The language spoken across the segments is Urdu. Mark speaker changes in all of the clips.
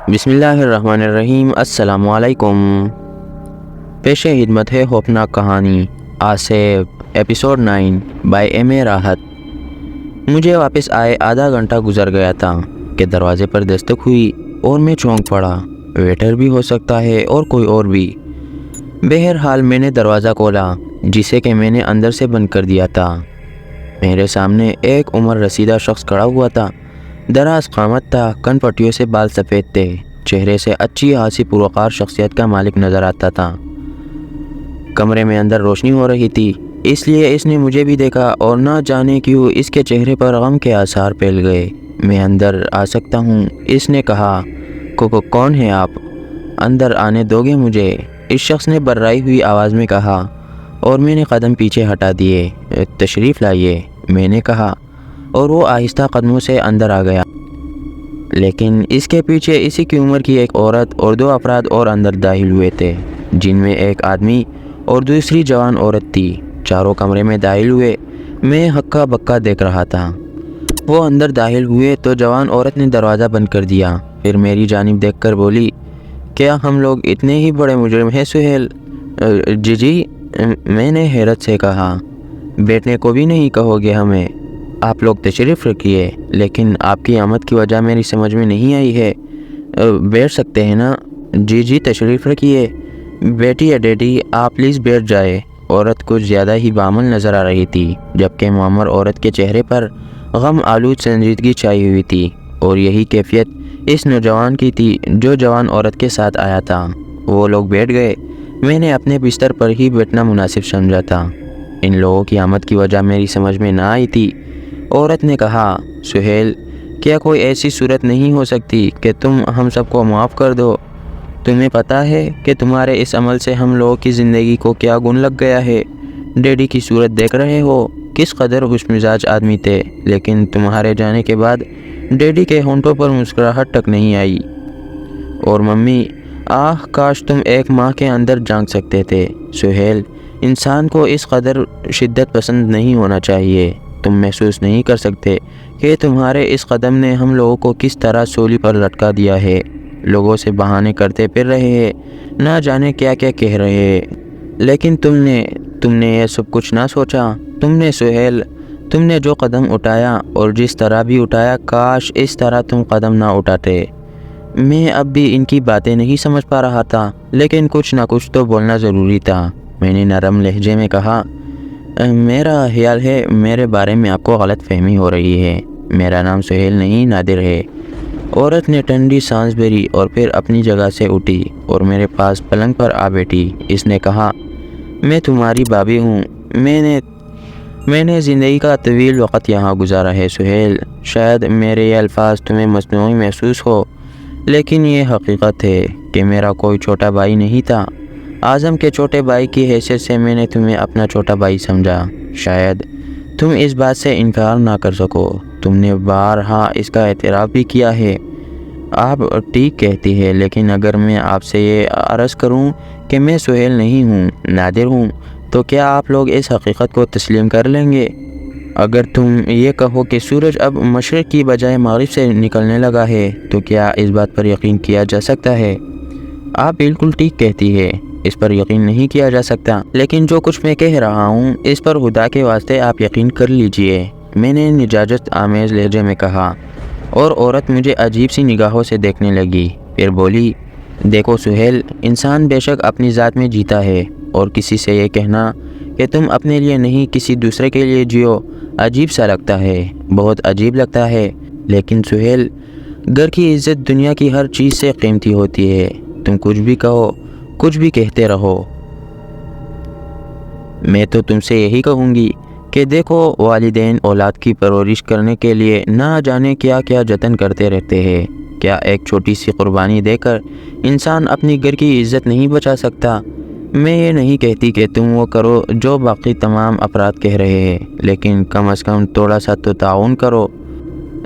Speaker 1: بسم اللہ الرحمن الرحیم۔ السلام علیکم۔ پیش خدمت ہے خوفناک کہانی آصف ایپیسوڈ 9 بائی ایم اے راحت۔ مجھے واپس آئے آدھا گھنٹہ گزر گیا تھا کہ دروازے پر دستک ہوئی اور میں چونک پڑا۔ ویٹر بھی ہو سکتا ہے اور کوئی اور بھی۔ بہرحال میں نے دروازہ کھولا جسے کہ میں نے اندر سے بند کر دیا تھا۔ میرے سامنے ایک عمر رسیدہ شخص کھڑا ہوا تھا۔ دراز قامت تھا، کن پٹیوں سے بال سفید تھے، چہرے سے اچھی خاصی پروقار شخصیت کا مالک نظر آتا تھا۔ کمرے میں اندر روشنی ہو رہی تھی، اس لیے اس نے مجھے بھی دیکھا اور نہ جانے کیوں اس کے چہرے پر غم کے آثار پھیل گئے۔ میں اندر آ سکتا ہوں؟ اس نے کہا۔ کون ہے آپ؟ اندر آنے دو گے مجھے؟ اس شخص نے بررائی ہوئی آواز میں کہا اور میں نے قدم پیچھے ہٹا دیے۔ تشریف لائیے، میں نے کہا اور وہ آہستہ قدموں سے اندر آ گیا۔ لیکن اس کے پیچھے اسی کی عمر کی ایک عورت اور دو افراد اور اندر داخل ہوئے تھے، جن میں ایک آدمی اور دوسری جوان عورت تھی۔ چاروں کمرے میں داخل ہوئے۔ میں ہکا بکا دیکھ رہا تھا۔ وہ اندر داخل ہوئے تو جوان عورت نے دروازہ بند کر دیا، پھر میری جانب دیکھ کر بولی، کیا ہم لوگ اتنے ہی بڑے مجرم ہیں سہیل؟ جی، میں نے حیرت سے کہا۔ بیٹھنے کو بھی نہیں کہو گے ہمیں؟ آپ لوگ تشریف رکھیے، لیکن آپ کی آمد کی وجہ میری سمجھ میں نہیں آئی ہے۔ بیٹھ سکتے ہیں نا؟ جی تشریف رکھیے۔ بیٹی ڈیڈی آپ پلیز بیٹھ جائے۔ عورت کچھ زیادہ ہی بامل نظر آ رہی تھی، جبکہ معمر عورت کے چہرے پر غم آلود سنجیدگی چھائی ہوئی تھی، اور یہی کیفیت اس نوجوان کی تھی جو جوان عورت کے ساتھ آیا تھا۔ وہ لوگ بیٹھ گئے۔ میں نے اپنے بستر پر ہی بیٹھنا مناسب سمجھا تھا۔ ان لوگوں کی آمد کی وجہ میری سمجھ میں نہ آئی تھی۔ عورت نے کہا، سہیل، کیا کوئی ایسی صورت نہیں ہو سکتی کہ تم ہم سب کو معاف کر دو؟ تمہیں پتہ ہے کہ تمہارے اس عمل سے ہم لوگوں کی زندگی کو کیا گن لگ گیا ہے؟ ڈیڈی کی صورت دیکھ رہے ہو، کس قدر خوش مزاج آدمی تھے، لیکن تمہارے جانے کے بعد ڈیڈی کے ہونٹوں پر مسکراہٹ تک نہیں آئی۔ اور ممی، کاش تم ایک ماہ کے اندر جانگ سکتے تھے۔ سہیل، انسان کو اس قدر شدت پسند نہیں ہونا چاہیے۔ تم محسوس نہیں کر سکتے کہ تمہارے اس قدم نے ہم لوگوں کو کس طرح سولی پر لٹکا دیا ہے۔ لوگوں سے بہانے کرتے پھر رہے ہیں، نہ جانے کیا کیا کہہ رہے ہیں، لیکن تم نے یہ سب کچھ نہ سوچا۔ تم نے سہیل، تم نے جو قدم اٹھایا اور جس طرح بھی اٹھایا، کاش اس طرح تم قدم نہ اٹھاتے۔ میں اب بھی ان کی باتیں نہیں سمجھ پا رہا تھا، لیکن کچھ نہ کچھ تو بولنا ضروری تھا۔ میں نے نرم لہجے میں کہا، میرا خیال ہے میرے بارے میں آپ کو غلط فہمی ہو رہی ہے۔ میرا نام سہیل نہیں، نادر ہے۔ عورت نے ٹھنڈی سانس بھری اور پھر اپنی جگہ سے اٹھی اور میرے پاس پلنگ پر آ بیٹھی۔ اس نے کہا، میں تمہاری بھابھی ہوں۔ میں نے زندگی کا طویل وقت یہاں گزارا ہے سہیل۔ شاید میرے یہ الفاظ تمہیں مصنوعی محسوس ہو، لیکن یہ حقیقت ہے کہ میرا کوئی چھوٹا بھائی نہیں تھا۔ اعظم کے چھوٹے بھائی کی حیثیت سے میں نے تمہیں اپنا چھوٹا بھائی سمجھا۔ شاید تم اس بات سے انکار نہ کر سکو۔ تم نے بارہا اس کا اعتراف بھی کیا ہے۔ آپ ٹھیک کہتی ہے، لیکن اگر میں آپ سے یہ عرض کروں کہ میں سہیل نہیں ہوں، نادر ہوں، تو کیا آپ لوگ اس حقیقت کو تسلیم کر لیں گے؟ اگر تم یہ کہو کہ سورج اب مشرق کی بجائے مغرب سے نکلنے لگا ہے، تو کیا اس بات پر یقین کیا جا سکتا ہے؟ آپ بالکل ٹھیک کہتی ہے، اس پر یقین نہیں کیا جا سکتا، لیکن جو کچھ میں کہہ رہا ہوں اس پر خدا کے واسطے آپ یقین کر لیجئے، میں نے نجاست آمیز لہجے میں کہا، اور عورت مجھے عجیب سی نگاہوں سے دیکھنے لگی۔ پھر بولی، دیکھو سہیل، انسان بے شک اپنی ذات میں جیتا ہے، اور کسی سے یہ کہنا کہ تم اپنے لیے نہیں کسی دوسرے کے لیے جیو عجیب سا لگتا ہے، بہت عجیب لگتا ہے، لیکن سہیل، گھر کی عزت دنیا کی ہر چیز سے قیمتی ہوتی ہے۔ تم کچھ بھی کہو، کچھ بھی کہتے رہو، میں تو تم سے یہی کہوں گی کہ دیکھو، والدین اولاد کی پرورش کرنے کے لیے نہ جانے کیا کیا جتن کرتے رہتے ہیں۔ کیا ایک چھوٹی سی قربانی دے کر انسان اپنی گھر کی عزت نہیں بچا سکتا؟ میں یہ نہیں کہتی کہ تم وہ کرو جو باقی تمام افراد کہہ رہے ہیں، لیکن کم از کم تھوڑا سا تو تعاون کرو۔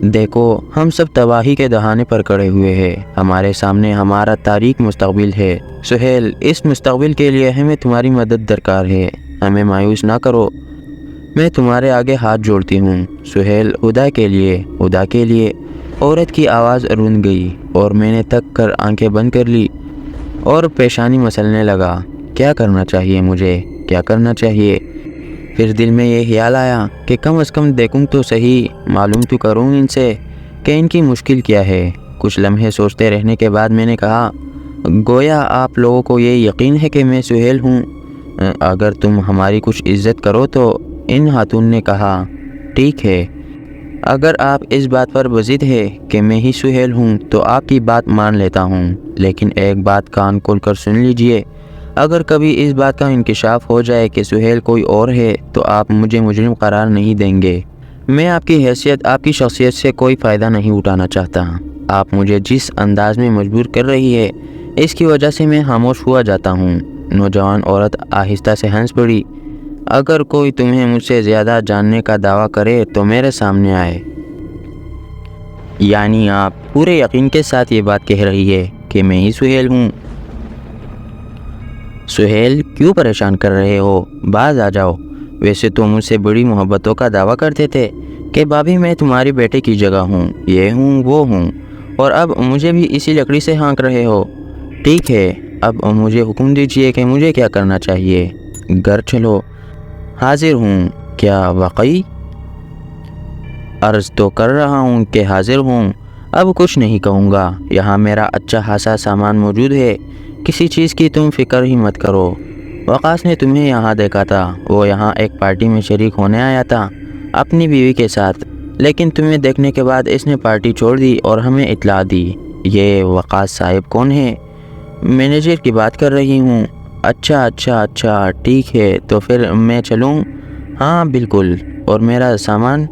Speaker 1: دیکھو، ہم سب تباہی کے دہانے پر کھڑے ہوئے ہیں۔ ہمارے سامنے ہمارا تاریک مستقبل ہے سہیل۔ اس مستقبل کے لیے ہمیں تمہاری مدد درکار ہے۔ ہمیں مایوس نہ کرو۔ میں تمہارے آگے ہاتھ جوڑتی ہوں سہیل، خدا کے لیے، خدا کے لیے۔ عورت کی آواز رون گئی۔ اور میں نے تک کر آنکھیں بند کر لی اور پیشانی مسلنے لگا۔ کیا کرنا چاہیے مجھے، کیا کرنا چاہیے؟ پھر دل میں یہ خیال آیا کہ کم از کم دیکھوں تو صحیح، معلوم تو کروں ان سے کہ ان کی مشکل کیا ہے۔ کچھ لمحے سوچتے رہنے کے بعد میں نے کہا، گویا آپ لوگوں کو یہ یقین ہے کہ میں سہیل ہوں؟ اگر تم ہماری کچھ عزت کرو تو۔ ان خاتون نے کہا، ٹھیک ہے، اگر آپ اس بات پر بضد ہے کہ میں ہی سہیل ہوں تو آپ کی بات مان لیتا ہوں، لیکن ایک بات کان کھول کر سن لیجئے، اگر کبھی اس بات کا انکشاف ہو جائے کہ سہیل کوئی اور ہے تو آپ مجھے مجرم قرار نہیں دیں گے۔ میں آپ کی حیثیت، آپ کی شخصیت سے کوئی فائدہ نہیں اٹھانا چاہتا۔ آپ مجھے جس انداز میں مجبور کر رہی ہے اس کی وجہ سے میں خاموش ہوا جاتا ہوں۔ نوجوان عورت آہستہ سے ہنس پڑی۔ اگر کوئی تمہیں مجھ سے زیادہ جاننے کا دعویٰ کرے تو میرے سامنے آئے۔ یعنی آپ پورے یقین کے ساتھ یہ بات کہہ رہی ہے کہ میں ہی سہیل ہوں؟ سہیل، کیوں پریشان کر رہے ہو؟ باز آ جاؤ۔ ویسے تو مجھ سے بڑی محبتوں کا دعویٰ کرتے تھے کہ بھابھی میں تمہاری بیٹے کی جگہ ہوں، یہ ہوں وہ ہوں، اور اب مجھے بھی اسی لکڑی سے ہانک رہے ہو۔ ٹھیک ہے، اب مجھے حکم دیجئے کہ مجھے کیا کرنا چاہیے۔ گھر چلو۔ حاضر ہوں۔ کیا واقعی؟ عرض تو کر رہا ہوں کہ حاضر ہوں۔ اب کچھ نہیں کہوں گا، یہاں میرا اچھا خاصا سامان موجود ہے، کسی چیز کی تم فکر ہی مت کرو۔ وقاص نے تمہیں یہاں دیکھا تھا، وہ یہاں ایک پارٹی میں شریک ہونے آیا تھا اپنی بیوی کے ساتھ، لیکن تمہیں دیکھنے کے بعد اس نے پارٹی چھوڑ دی اور ہمیں اطلاع دی۔ یہ وقاص صاحب کون ہے؟ مینیجر کی بات کر رہی ہوں۔ اچھا اچھا اچھا، ٹھیک ہے، تو پھر میں چلوں؟ ہاں بالکل۔ اور میرا سامان؟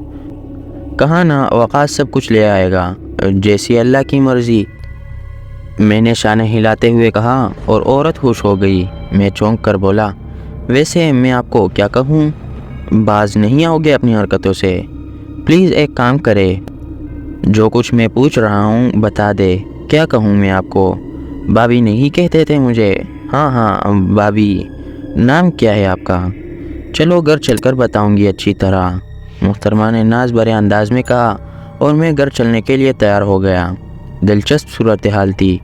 Speaker 1: کہاں نا، وقاص سب کچھ لے آئے گا، جیسی اللہ کی مرضی۔ میں نے شانیں ہلاتے ہوئے کہا اور عورت خوش ہو گئی۔ میں چونک کر بولا، ویسے میں آپ کو کیا کہوں؟ باز نہیں آؤ گے اپنی حرکتوں سے؟ پلیز ایک کام کرے، جو کچھ میں پوچھ رہا ہوں بتا دے۔ کیا کہوں میں آپ کو؟ بھابھی نہیں کہتے تھے مجھے؟ ہاں ہاں بھابھی۔ نام کیا ہے آپ کا؟ چلو گھر چل کر بتاؤں گی اچھی طرح، محترمہ نے ناز بھرے انداز میں کہا، اور میں گھر چلنے کے لیے تیار ہو گیا۔ دلچسپ صورتحال تھی۔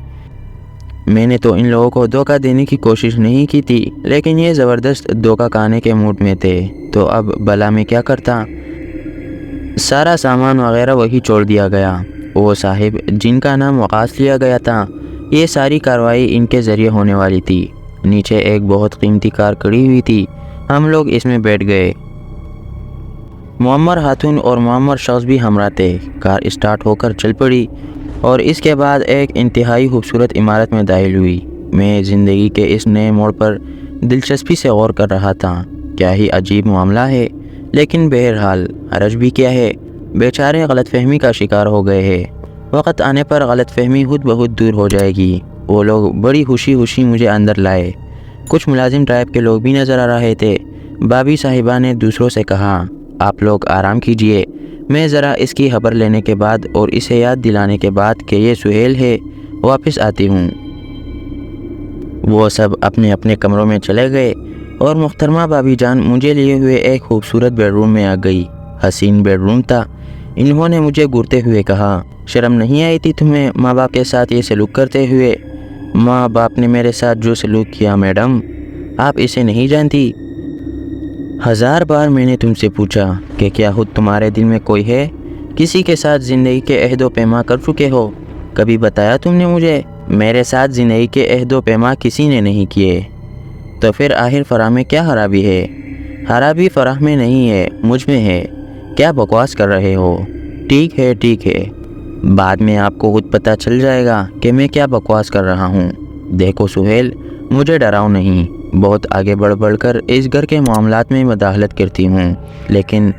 Speaker 1: میں نے تو ان لوگوں کو دھوکہ دینے کی کوشش نہیں کی تھی، لیکن یہ زبردست دھوکہ کھانے کے موڈ میں تھے، تو اب بھلا میں کیا کرتا؟ سارا سامان وغیرہ وہی چھوڑ دیا گیا۔ وہ صاحب جن کا نام وقاص لیا گیا تھا، یہ ساری کارروائی ان کے ذریعے ہونے والی تھی۔ نیچے ایک بہت قیمتی کار کھڑی ہوئی تھی، ہم لوگ اس میں بیٹھ گئے۔ معمر خاتون اور معمر شخص بھی ہمراہ تھے۔ کار اسٹارٹ ہو کر چل پڑی اور اس کے بعد ایک انتہائی خوبصورت عمارت میں داخل ہوئی۔ میں زندگی کے اس نئے موڑ پر دلچسپی سے غور کر رہا تھا۔ کیا ہی عجیب معاملہ ہے، لیکن بہرحال حرج بھی کیا ہے، بیچارے غلط فہمی کا شکار ہو گئے ہیں۔ وقت آنے پر غلط فہمی خود بخود دور ہو جائے گی۔ وہ لوگ بڑی خوشی خوشی مجھے اندر لائے۔ کچھ ملازم ٹائپ کے لوگ بھی نظر آ رہے تھے۔ بھابھی صاحبہ نے دوسروں سے کہا، آپ لوگ آرام کیجئے، میں ذرا اس کی خبر لینے کے بعد اور اسے یاد دلانے کے بعد کہ یہ سہیل ہے واپس آتی ہوں۔ وہ سب اپنے اپنے کمروں میں چلے گئے اور محترمہ بھابھی جان مجھے لیے ہوئے ایک خوبصورت بیڈ روم میں آ گئی۔ حسین بیڈ روم تھا۔ انہوں نے مجھے گھورتے ہوئے کہا، شرم نہیں آئی تھی تمہیں ماں باپ کے ساتھ یہ سلوک کرتے ہوئے؟ ماں باپ نے میرے ساتھ جو سلوک کیا میڈم، آپ اسے نہیں جانتی۔ 1000 بار میں نے تم سے پوچھا کہ کیا خود تمہارے دل میں کوئی ہے؟ کسی کے ساتھ زندگی کے عہد و پیما کر چکے ہو؟ کبھی بتایا تم نے مجھے؟ میرے ساتھ زندگی کے عہد و پیما کسی نے نہیں کیے، تو پھر آخر فرح میں کیا خرابی ہے؟ خرابی فرح میں نہیں ہے، مجھ میں ہے۔ کیا بکواس کر رہے ہو؟ ٹھیک ہے ٹھیک ہے، بعد میں آپ کو خود پتہ چل جائے گا کہ میں کیا بکواس کر رہا ہوں۔ دیکھو سہیل، مجھے ڈراؤ نہیں، بہت آگے بڑھ بڑھ کر اس گھر کے معاملات میں مداخلت کرتی ہوں، لیکن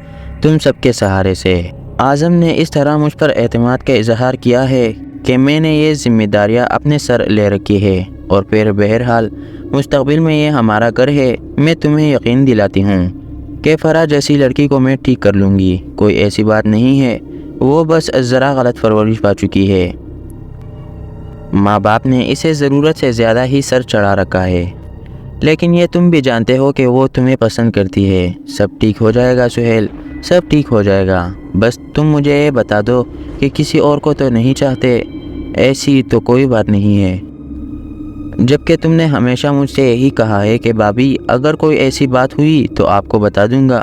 Speaker 1: تم سب کے سہارے سے۔ اعظم نے اس طرح مجھ پر اعتماد کا اظہار کیا ہے کہ میں نے یہ ذمہ داریاں اپنے سر لے رکھی ہے، اور پھر بہرحال مستقبل میں یہ ہمارا گھر ہے۔ میں تمہیں یقین دلاتی ہوں کہ فرح جیسی لڑکی کو میں ٹھیک کر لوں گی، کوئی ایسی بات نہیں ہے، وہ بس ذرا غلط پرورش پا چکی ہے۔ ماں باپ نے اسے ضرورت سے زیادہ ہی سر چڑھا رکھا ہے، لیکن یہ تم بھی جانتے ہو کہ وہ تمہیں پسند کرتی ہے۔ سب ٹھیک ہو جائے گا سہیل، سب ٹھیک ہو جائے گا، بس تم مجھے یہ بتا دو کہ کسی اور کو تو نہیں چاہتے؟ ایسی تو کوئی بات نہیں ہے، جبکہ تم نے ہمیشہ مجھ سے یہی کہا ہے کہ بھابھی اگر کوئی ایسی بات ہوئی تو آپ کو بتا دوں گا۔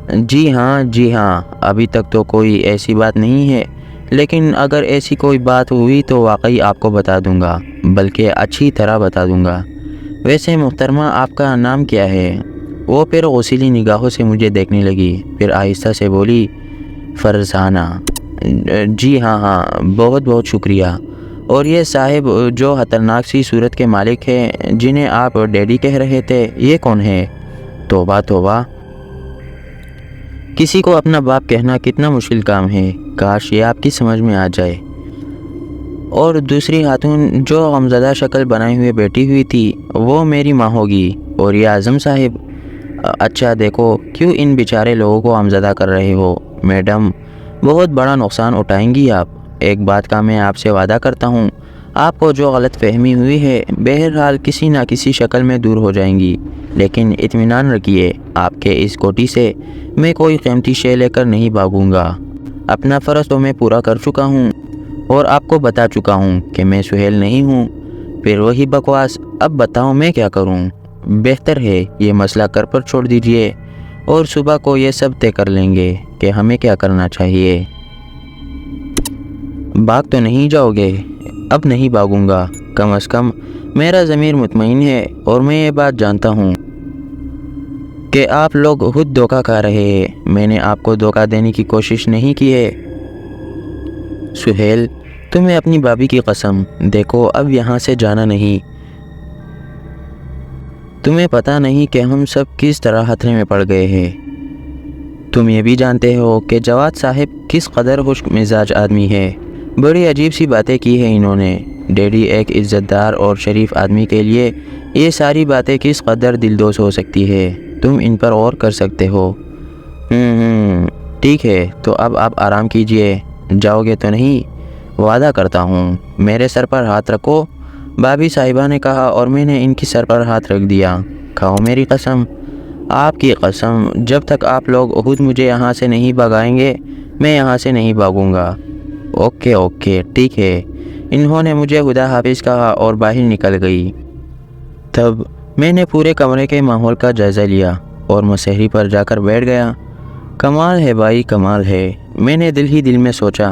Speaker 1: جی ہاں، ابھی تک تو کوئی ایسی بات نہیں ہے، لیکن اگر ایسی کوئی بات ہوئی تو واقعی آپ کو بتا دوں گا، بلکہ اچھی طرح بتا دوں گا۔ ویسے محترمہ آپ کا نام کیا ہے؟ وہ پھر غصیلی نگاہوں سے مجھے دیکھنے لگی، پھر آہستہ سے بولی، فرزانہ۔ جی ہاں، بہت بہت شکریہ۔ اور یہ صاحب جو خطرناک سی صورت کے مالک ہیں جنہیں آپ ڈیڈی کہہ رہے تھے، یہ کون ہے؟ توبہ توبہ، کسی کو اپنا باپ کہنا کتنا مشکل کام ہے، کاش یہ آپ کی سمجھ میں آ جائے۔ اور دوسری خاتون جو غمزدہ شکل بنائے ہوئے بیٹھی ہوئی تھی، وہ میری ماں ہوگی۔ اور یہ اعظم صاحب، اچھا دیکھو کیوں ان بیچارے لوگوں کو غمزدہ کر رہے ہو؟ میڈم، بہت بڑا نقصان اٹھائیں گی آپ۔ ایک بات کا میں آپ سے وعدہ کرتا ہوں، آپ کو جو غلط فہمی ہوئی ہے بہرحال کسی نہ کسی شکل میں دور ہو جائیں گی، لیکن اطمینان رکھیے آپ کے اس کوٹھی سے میں کوئی قیمتی شے لے کر نہیں بھاگوں گا۔ اپنا فرض تو میں پورا کر چکا ہوں اور آپ کو بتا چکا ہوں کہ میں سہیل نہیں ہوں۔ پھر وہی بکواس، اب بتاؤ میں کیا کروں؟ بہتر ہے یہ مسئلہ کر پر چھوڑ دیجئے اور صبح کو یہ سب طے کر لیں گے کہ ہمیں کیا کرنا چاہیے۔ بھاگ تو نہیں جاؤ گے؟ اب نہیں بھاگوں گا، کم از کم میرا ضمیر مطمئن ہے اور میں یہ بات جانتا ہوں کہ آپ لوگ خود دھوکہ کھا رہے ہیں، میں نے آپ کو دھوکہ دینے کی کوشش نہیں کی ہے۔ سہیل، تمہیں اپنی بھابھی کی قسم، دیکھو اب یہاں سے جانا نہیں۔ تمہیں پتہ نہیں کہ ہم سب کس طرح خطرے میں پڑ گئے ہیں۔ تم یہ بھی جانتے ہو کہ جواد صاحب کس قدر خشک مزاج آدمی ہے۔ بڑی عجیب سی باتیں کی ہیں انہوں نے۔ ڈیڈی ایک عزت دار اور شریف آدمی کے لیے یہ ساری باتیں کس قدر دلدوز ہو سکتی ہے، تم ان پر غور کر سکتے ہو۔ ٹھیک ہے، تو اب آپ آرام کیجئے، جاؤ گے تو نہیں؟ وعدہ کرتا ہوں۔ میرے سر پر ہاتھ رکھو، بھابھی صاحبہ نے کہا اور میں نے ان کی سر پر ہاتھ رکھ دیا۔ کھاؤ میری قسم، آپ کی قسم، جب تک آپ لوگ خود مجھے یہاں سے نہیں بھگائیں گے میں یہاں سے نہیں بھاگوں گا۔ اوکے، ٹھیک ہے۔ انہوں نے مجھے خدا حافظ کہا اور باہر نکل گئی۔ تب میں نے پورے کمرے کے ماحول کا جائزہ لیا اور مسہری پر جا کر بیٹھ گیا۔ کمال ہے بھائی، کمال ہے، میں نے دل ہی دل میں سوچا۔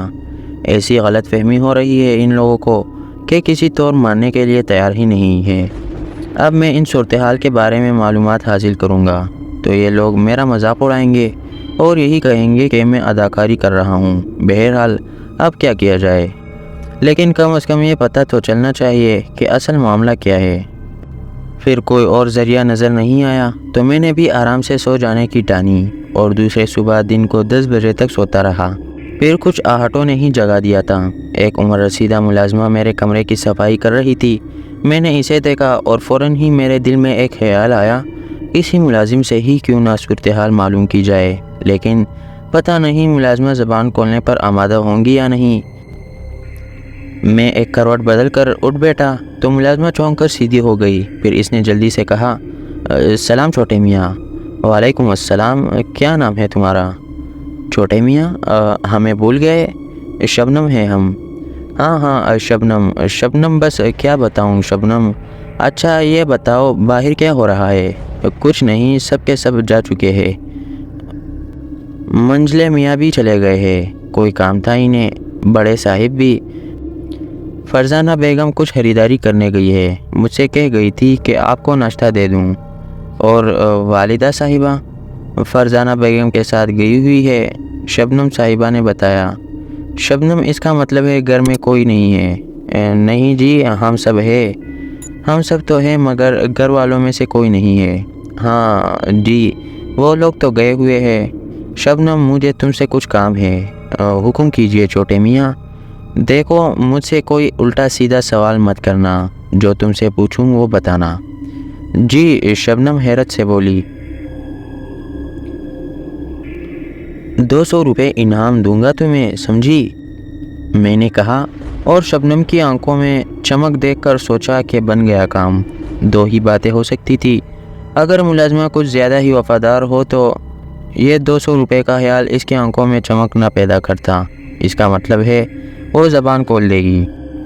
Speaker 1: ایسی غلط فہمی ہو رہی ہے ان لوگوں کو کہ کسی طور ماننے کے لیے تیار ہی نہیں ہے۔ اب میں ان صورتحال کے بارے میں معلومات حاصل کروں گا تو یہ لوگ میرا مذاق اڑائیں گے اور یہی کہیں گے کہ میں اداکاری کر رہا ہوں۔ بہرحال اب کیا کیا جائے، لیکن کم از کم یہ پتہ تو چلنا چاہیے کہ اصل معاملہ کیا ہے۔ پھر کوئی اور ذریعہ نظر نہیں آیا تو میں نے بھی آرام سے سو جانے کی ٹانی اور دوسرے صبح دن کو 10 بجے تک سوتا رہا۔ پھر کچھ آہٹوں نے ہی جگا دیا تھا۔ ایک عمر رسیدہ ملازمہ میرے کمرے کی صفائی کر رہی تھی۔ میں نے اسے دیکھا اور فوراً ہی میرے دل میں ایک خیال آیا، اسی ملازم سے ہی کیوں نہ صورتحال معلوم کی جائے، لیکن پتہ نہیں ملازمہ زبان کھولنے پر آمادہ ہوں گی یا نہیں۔ میں ایک کروٹ بدل کر اٹھ بیٹھا تو ملازمہ چونک کر سیدھی ہو گئی۔ پھر اس نے جلدی سے کہا، سلام چھوٹے میاں۔ وعلیکم السلام، کیا نام ہے تمہارا؟ چھوٹے میاں، ہمیں بھول گئے؟ شبنم ہے ہم۔ ہاں شبنم، بس کیا بتاؤں شبنم۔ اچھا یہ بتاؤ باہر کیا ہو رہا ہے؟ کچھ نہیں، سب کے سب جا چکے ہیں۔ منجلے میاں بھی چلے گئے ہیں، کوئی کام تھا انہیں، بڑے صاحب بھی۔ فرزانہ بیگم کچھ خریداری کرنے گئی ہے، مجھ سے کہہ گئی تھی کہ آپ کو ناشتہ دے دوں۔ اور والدہ صاحبہ فرزانہ بیگم کے ساتھ گئی ہوئی ہے، شبنم صاحبہ نے بتایا۔ شبنم، اس کا مطلب ہے گھر میں کوئی نہیں ہے؟ نہیں جی، ہم سب تو ہیں مگر گھر والوں میں سے کوئی نہیں ہے۔ ہاں جی، وہ لوگ تو گئے ہوئے ہیں۔ شبنم، مجھے تم سے کچھ کام ہے۔ حکم کیجئے چھوٹے میاں۔ دیکھو مجھ سے کوئی الٹا سیدھا سوال مت کرنا، جو تم سے پوچھوں وہ بتانا۔ جی، شبنم حیرت سے بولی۔ 200 روپے انعام دوں گا تمہیں، سمجھی؟ میں نے کہا اور شبنم کی آنکھوں میں چمک دیکھ کر سوچا کہ بن گیا کام۔ دو ہی باتیں ہو سکتی تھی، اگر ملازمہ کچھ زیادہ ہی وفادار ہو تو یہ 200 روپے کا خیال اس کی آنکھوں میں چمک نہ پیدا کرتا، اس کا مطلب ہے وہ زبان کھول دے گی۔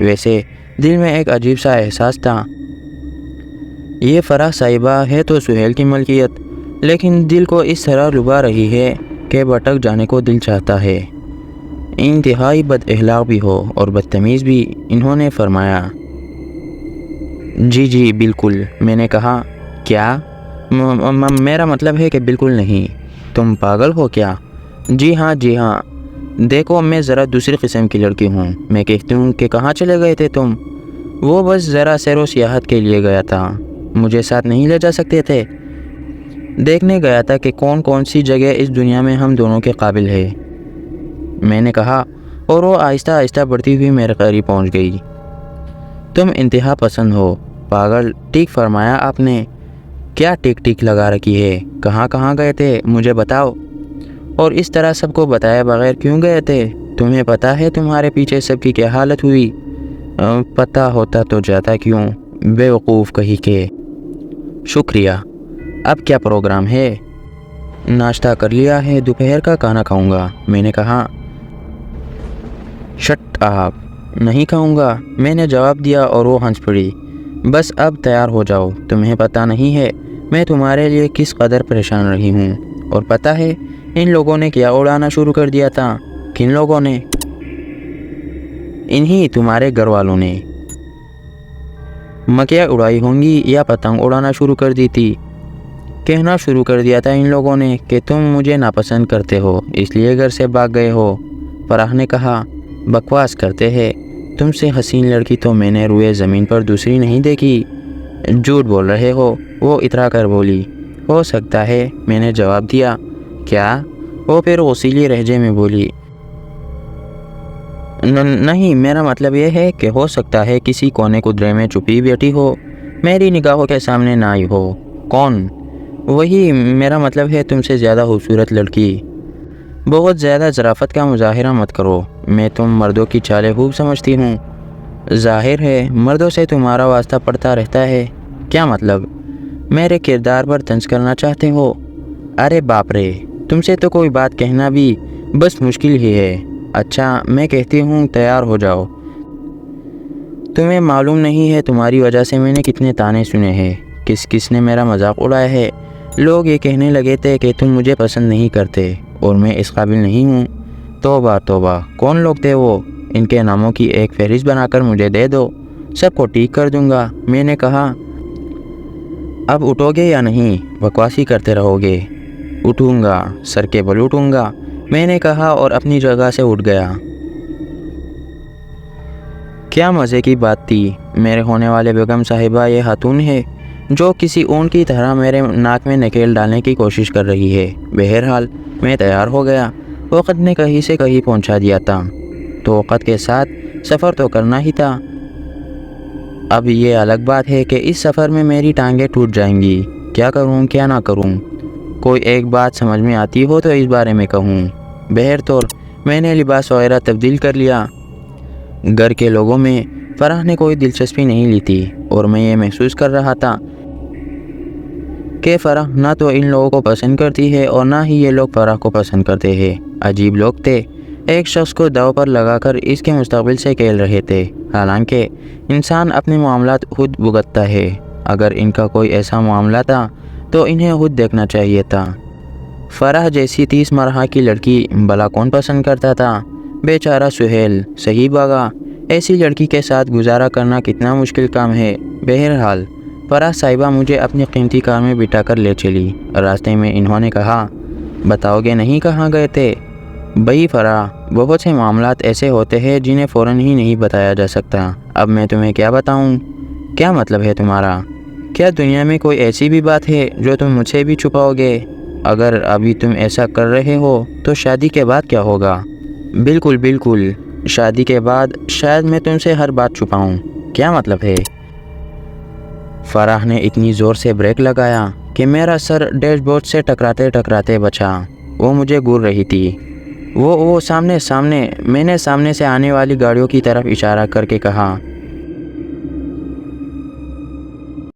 Speaker 1: ویسے دل میں ایک عجیب سا احساس تھا، یہ فرح صاحبہ ہے تو سہیل کی ملکیت، لیکن دل کو اس طرح لبھا رہی ہے کہ بھٹک جانے کو دل چاہتا ہے۔ انتہائی بد اخلاق بھی ہو اور بدتمیز بھی، انہوں نے فرمایا۔ جی جی بالکل، میں نے کہا۔ کیا؟ میرا مطلب ہے کہ بالکل نہیں، تم پاگل ہو کیا؟ جی ہاں جی ہاں، دیکھو میں ذرا دوسری قسم کی لڑکی ہوں۔ میں کہتی ہوں کہ کہاں چلے گئے تھے تم؟ وہ بس ذرا سیر و سیاحت کے لیے گیا تھا، مجھے ساتھ نہیں لے جا سکتے تھے؟ دیکھنے گیا تھا کہ کون کون سی جگہ اس دنیا میں ہم دونوں کے قابل ہے، میں نے کہا، اور وہ آہستہ آہستہ بڑھتی ہوئی میرے قریب پہنچ گئی۔ تم انتہا پسند ہو، پاگل، ٹھیک فرمایا آپ نے۔ کیا ٹک ٹک لگا رکھی ہے؟ کہاں کہاں گئے تھے مجھے بتاؤ، اور اس طرح سب کو بتائے بغیر کیوں گئے تھے؟ تمہیں پتہ ہے تمہارے پیچھے سب کی کیا حالت ہوئی؟ پتہ ہوتا تو جاتا کیوں، بے وقوف کہیں کے۔ شکریہ۔ اب کیا پروگرام ہے؟ ناشتہ کر لیا ہے، دوپہر کا کھانا کھاؤں گا، میں نے کہا۔ شٹ آپ، نہیں کھاؤں گا، میں نے جواب دیا اور وہ ہنس پڑی۔ بس اب تیار ہو جاؤ، تمہیں پتہ نہیں ہے میں تمہارے لیے کس قدر پریشان رہی ہوں، اور پتہ ہے ان لوگوں نے کیا اڑانا شروع کر دیا تھا؟ کن لوگوں نے؟ انہی تمہارے گھر والوں نے۔ مکیاں اڑائی ہوں گی یا پتنگ اڑانا شروع کر دی تھی؟ کہنا شروع کر دیا تھا ان لوگوں نے کہ تم مجھے ناپسند کرتے ہو، اس لیے گھر سے بھاگ گئے ہو۔ فرح نے کہا۔ بکواس کرتے ہیں، تم سے حسین لڑکی تو میں نے روئے زمین پر دوسری نہیں دیکھی۔ جھوٹ بول رہے ہو، وہ اترا کر بولی۔ ہو سکتا ہے، میں نے جواب دیا۔ کیا؟ وہ پھر غصیلی لہجے میں بولی۔ نہیں، میرا مطلب یہ ہے کہ ہو سکتا ہے کسی کونے قدرے میں چھپی بیٹھی ہو، میری نگاہوں کے سامنے نہ آئی ہو۔ کون؟ وہی، میرا مطلب ہے تم سے زیادہ خوبصورت لڑکی۔ بہت زیادہ ظرافت کا مظاہرہ مت کرو، میں تم مردوں کی چالیں خوب سمجھتی ہوں۔ ظاہر ہے مردوں سے تمہارا واسطہ پڑتا رہتا ہے۔ کیا مطلب؟ میرے کردار پر طنز کرنا چاہتے ہو؟ ارے باپ رے، تم سے تو کوئی بات کہنا بھی بس مشکل ہی ہے۔ اچھا میں کہتی ہوں تیار ہو جاؤ۔ تمہیں معلوم نہیں ہے تمہاری وجہ سے میں نے کتنے طعنے سنے ہیں، کس کس نے میرا مذاق اڑایا ہے۔ لوگ یہ کہنے لگے تھے کہ تم مجھے پسند نہیں کرتے اور میں اس قابل نہیں ہوں۔ توبہ توبہ، کون لوگ تھے وہ؟ ان کے ناموں کی ایک فہرست بنا کر مجھے دے دو، سب کو ٹھیک کر دوں گا، میں نے کہا۔ اب اٹھو گے یا نہیں؟ بکواسی کرتے رہو گے؟ اٹھوں گا، سر کے بل اٹھوں گا، میں نے کہا اور اپنی جگہ سے اٹھ گیا۔ کیا مزے کی بات تھی، میرے ہونے والے بیگم صاحبہ یہ خاتون ہے جو کسی اون کی طرح میرے ناک میں نکیل ڈالنے کی کوشش کر رہی ہے۔ بہرحال میں تیار ہو گیا، وقت نے کہیں سے کہیں پہنچا دیا تھا، تو وقت کے ساتھ سفر تو کرنا ہی تھا۔ اب یہ الگ بات ہے کہ اس سفر میں میری ٹانگیں ٹوٹ جائیں گی، کیا کروں کیا نہ کروں؟ کوئی ایک بات سمجھ میں آتی ہو تو اس بارے میں کہوں۔ بہرطور میں نے لباس وغیرہ تبدیل کر لیا۔ گھر کے لوگوں میں فرح نے کوئی دلچسپی نہیں لی تھی، اور میں یہ محسوس کر رہا تھا کہ فرح نہ تو ان لوگوں کو پسند کرتی ہے اور نہ ہی یہ لوگ فرح کو پسند کرتے ہیں۔ عجیب لوگ تھے، ایک شخص کو داؤ پر لگا کر اس کے مستقبل سے کھیل رہے تھے، حالانکہ انسان اپنے معاملات خود بھگتتا ہے۔ اگر ان کا کوئی ایسا معاملہ تھا تو انہیں خود دیکھنا چاہیے تھا۔ فرح جیسی 30 مرحلہ کی لڑکی بھلا کون پسند کرتا تھا؟ بیچارہ سہیل صحیح بھاگا، ایسی لڑکی کے ساتھ گزارا کرنا کتنا مشکل کام ہے۔ بہرحال فرح صاحبہ مجھے اپنی قیمتی کار میں بٹھا کر لے چلی۔ راستے میں انہوں نے کہا، بتاؤ گے نہیں کہاں گئے تھے؟ بھئی فرح، بہت سے معاملات ایسے ہوتے ہیں جنہیں فوراً ہی نہیں بتایا جا سکتا، اب میں تمہیں کیا بتاؤں؟ کیا مطلب ہے تمہارا؟ کیا دنیا میں کوئی ایسی بھی بات ہے جو تم مجھ سے بھی چھپاؤ گے؟ اگر ابھی تم ایسا کر رہے ہو تو شادی کے بعد کیا ہوگا؟ بالکل بالکل، شادی کے بعد شاید میں تم سے ہر بات چھپاؤں۔ کیا مطلب ہے؟ فرح نے اتنی زور سے بریک لگایا کہ میرا سر ڈیش بورڈ سے ٹکراتے ٹکراتے بچا۔ وہ مجھے گور رہی تھی۔ وہ سامنے، میں نے سامنے سے آنے والی گاڑیوں کی طرف اشارہ کر کے کہا۔